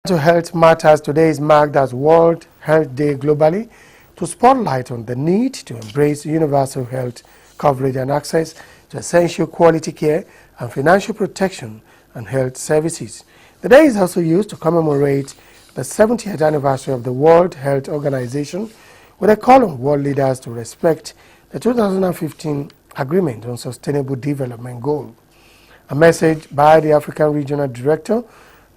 To Health Matters today is marked as World Health Day globally to spotlight on the need to embrace universal health coverage and access to essential quality care and financial protection and health services. The day is also used to commemorate the 70th anniversary of the World Health Organization with a call on world leaders to respect the 2015 Agreement on Sustainable Development Goal. A message by the African Regional Director,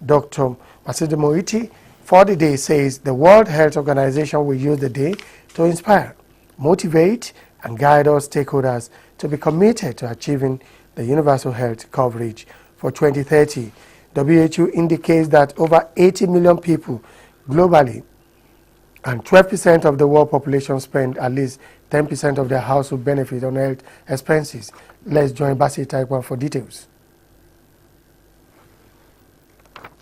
Dr. Masudi Moiti, for the day says the World Health Organization will use the day to inspire, motivate, and guide all stakeholders to be committed to achieving the universal health coverage for 2030. WHO indicates that over 80 million people globally and 12% of the world population spend at least 10% of their household benefit on health expenses. Let's join Basi Taikwan for details.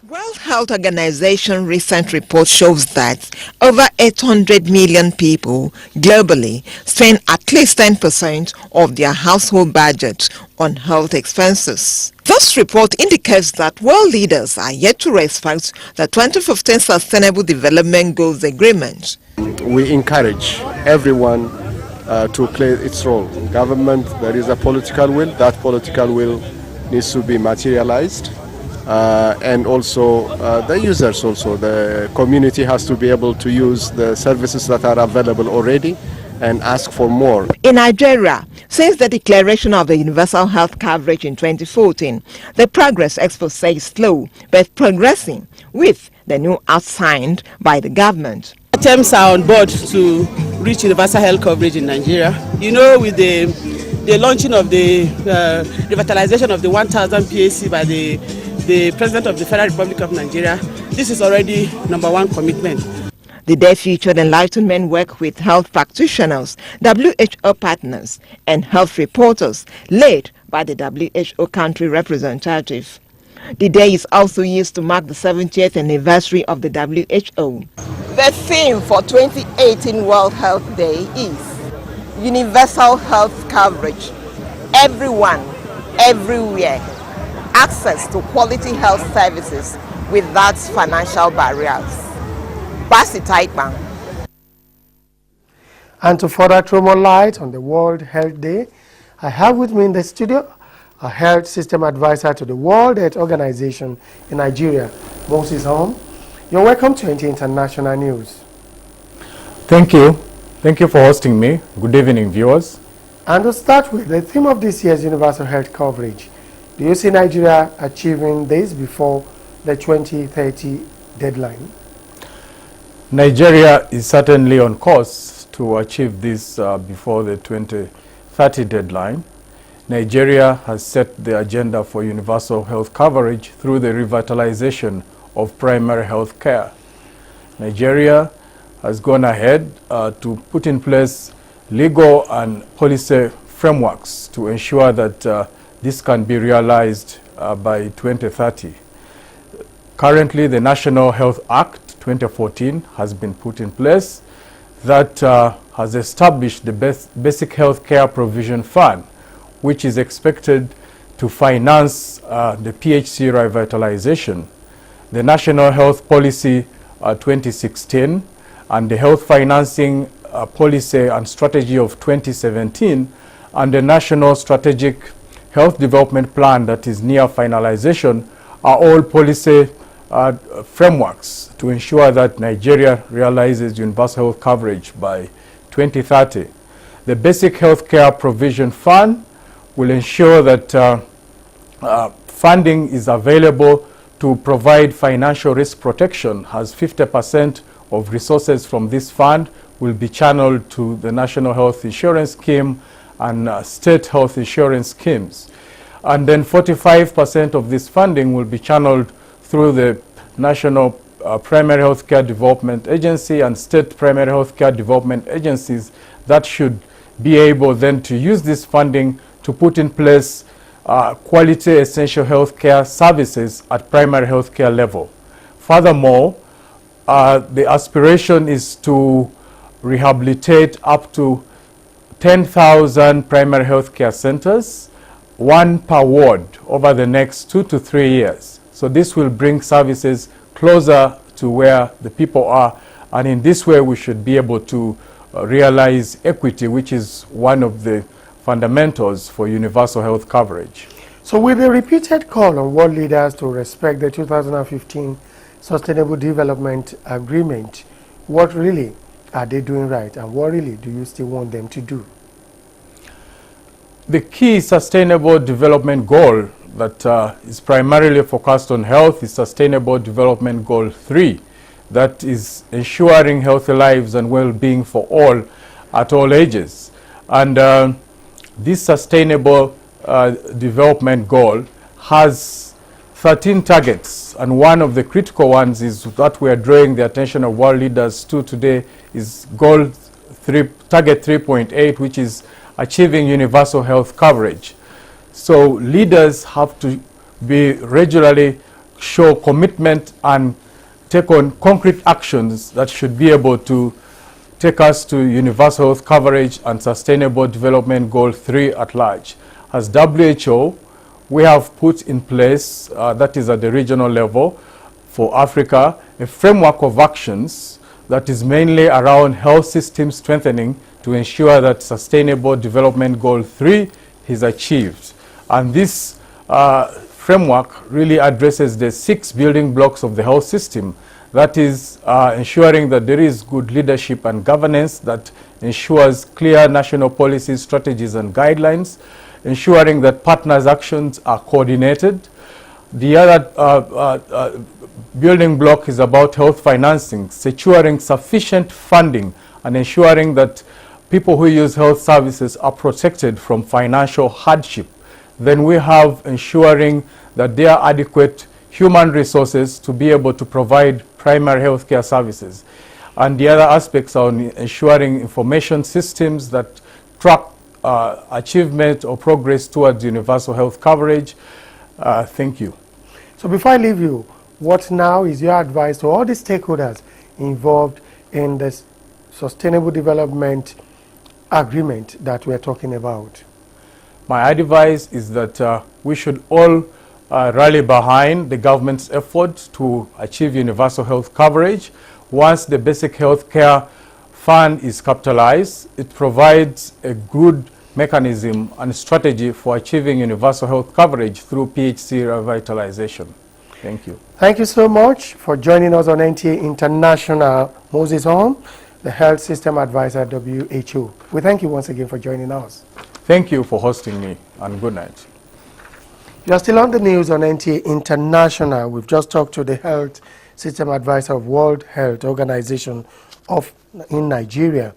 World Health Organization recent report shows that over 800 million people globally spend at least 10% of their household budget on health expenses. This report indicates that world leaders are yet to respect the 2015 Sustainable Development Goals Agreement. We encourage everyone to play its role. In government, there is a political will. That political will needs to be materialized. And also the users also. The community has to be able to use the services that are available already and ask for more. In Nigeria, since the declaration of the universal health coverage in 2014, the progress expo says slow but progressing with the new act signed by the government. Attempts are on board to reach universal health coverage in Nigeria. You know, with the launching of the revitalization of the 1,000 PAC by the President of the Federal Republic of Nigeria, this is already #1 commitment. The day featured enlightenment work with health practitioners, WHO partners, and health reporters, led by the WHO country representative. The day is also used to mark the 70th anniversary of the WHO. The theme for 2018 World Health Day is universal health coverage. Everyone, everywhere. Access to quality health services without financial barriers. Basi Taikwan. And to further throw more light on the World Health Day, I have with me in the studio a health system advisor to the World Health Organization in Nigeria, Moses Home. You're welcome to NT International News. Thank you. Thank you for hosting me. Good evening, viewers. And to start with, the theme of this year's universal health coverage. Do you see Nigeria achieving this before the 2030 deadline? Nigeria is certainly on course to achieve this before the 2030 deadline. Nigeria has set the agenda for universal health coverage through the revitalization of primary health care. Nigeria has gone ahead to put in place legal and policy frameworks to ensure that this can be realized by 2030. Currently, the National Health Act 2014 has been put in place that has established the Basic Health Care Provision Fund, which is expected to finance the PHC revitalization. The National Health Policy 2016 and the Health Financing Policy and Strategy of 2017 and the National Strategic Health Development Plan that is near finalization are all policy frameworks to ensure that Nigeria realizes universal health coverage by 2030. The Basic Health Care Provision Fund will ensure that funding is available to provide financial risk protection, as 50% of resources from this fund will be channeled to the National Health Insurance Scheme and state health insurance schemes. And then 45% of this funding will be channeled through the National Primary Health Care Development Agency and state primary health care development agencies that should be able then to use this funding to put in place quality essential health care services at primary health care level. Furthermore, the aspiration is to rehabilitate up to 10,000 primary health care centers, 1 per ward over the next 2 to 3 years. So this will bring services closer to where the people are. And in this way, we should be able to realize equity, which is one of the fundamentals for universal health coverage. So with the repeated call on world leaders to respect the 2015 Sustainable Development Agreement, what really are they doing right, and what really do you still want them to do? The key sustainable development goal that is primarily focused on health is Sustainable Development Goal 3, that is ensuring healthy lives and well-being for all at all ages. And this Sustainable Development Goal has 13 targets, and one of the critical ones is that we are drawing the attention of world leaders to today is Target 3.8, which is achieving universal health coverage. So leaders have to be regularly show commitment and take on concrete actions that should be able to take us to universal health coverage and Sustainable Development Goal 3 at large. As WHO, we have put in place, that is at the regional level, for Africa, a framework of actions that is mainly around health system strengthening to ensure that Sustainable Development Goal 3 is achieved. And this framework really addresses the 6 building blocks of the health system. That is ensuring that there is good leadership and governance that ensures clear national policies, strategies, and guidelines, ensuring that partners' actions are coordinated. The other building block is about health financing, securing sufficient funding and ensuring that people who use health services are protected from financial hardship. Then we have ensuring that there are adequate human resources to be able to provide primary health care services. And the other aspects are ensuring information systems that track achievement or progress towards universal health coverage. Thank you. So before I leave you, what now is your advice to all the stakeholders involved in this Sustainable Development Agreement that we're talking about? My advice is that we should all rally behind the government's effort to achieve universal health coverage. Once the basic health care fund is capitalized, it provides a good mechanism and strategy for achieving universal health coverage through PHC revitalization. Thank you. Thank you so much for joining us on NTA International. Moses Holm, the Health System Advisor at WHO. We thank you once again for joining us. Thank you for hosting me, and good night. You are still on the news on NTA International. We've just talked to the Health System Advisor of World Health Organization in Nigeria.